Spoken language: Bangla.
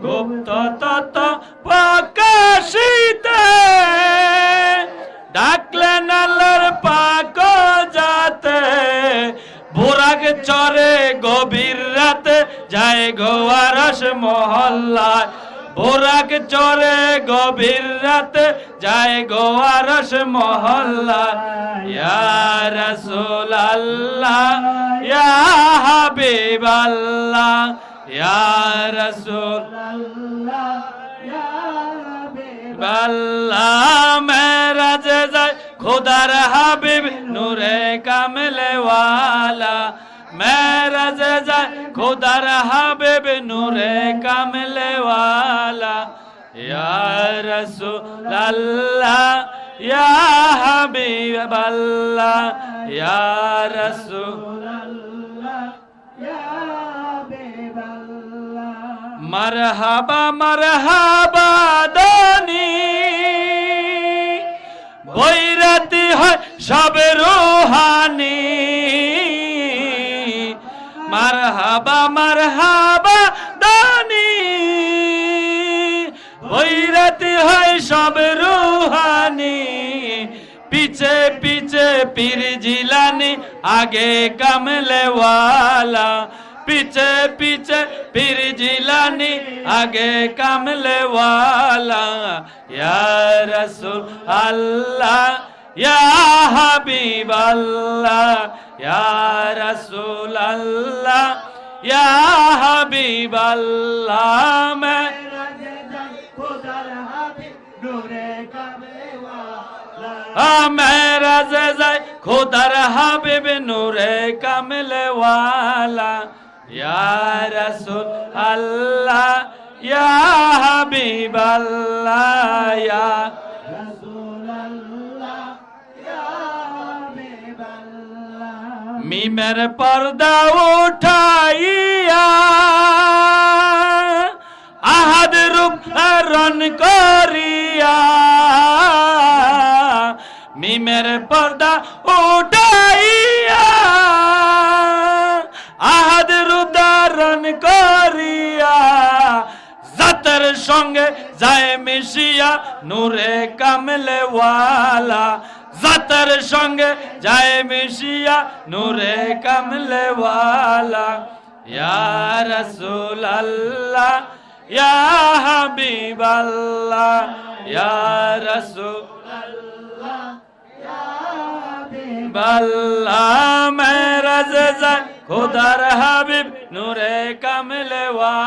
গুপ্ত তত প্রকাশিতে ডাকলেন আল্লাহর পাক যাতে বুরাক চরে গভীর রাতে যায় গো আরশ মহল্লায় বুরাক চরে গভীর রাতে যায় গো আরশ মহল্লায় ইয়া রাসূলুল্লাহ ইয়া হাবিবাল্লাহ ইয়া রাসূলুল্লাহ ইয়া হাবিবাল্লাহ মেরাজে যায় খোদার হাবিব নূরে কামলে ওয়ালা মেরাজে যায় খোদার হাবিব নূরে কামলে ওয়ালা ইয়া রাসূলুল্লাহ ইয়া হাবিবাল্লাহ ইয়া রাসূলুল্লাহ ইয়া হাবিবাল্লাহ মারহাবা মারহাবা দানি বৈরাতি হয় সব রূহানি মারহাবা মারহাবা দানি বৈরাতি হয় সব রূহানি পিছে পিছে পীর জিলানি আগে কামলে ওয়ালা পিছে পিছে পীর জিলানি আগে কামলে ওয়ালা ইয়া রাসূল আল্লাহ ইয়া হাবিব আল্লাহ ইয়া রাসূল আল্লাহ ইয়া হাবিব আল্লাহ মেরাজে যায় খোদার হাবিব নূরে কামলে ওয়ালা মেরাজে যায় খোদার হাবিব নূরে কামলে ওয়ালা ইয়া রাসূল আল্লাহ ইয়া হাবিব আল্লাহ ইয়া রাসূল আল্লাহ ইয়া হাবিব আল্লাহ মিমের পর্দা উঠাইয়া আহাদ রূপ ধারণ করিয়া মিমের পর্দা উঠাইয়া আহাদ রূপ ধারণ করিয়া জাতের সঙ্গে যায় মিশিয়া নূরে কামলে ওয়ালা জাতের সঙ্গে যায় মিশিয়া নূরে কামলে ওয়ালা ইয়া রাসূল আল্লাহ ইয়া হাবিব আল্লাহ ইয়া রাসূল আল্লাহ ইয়া হাবিব আল্লাহ মেরাজে যায় খোদার হাবিব নূরে কামলে ওয়ালা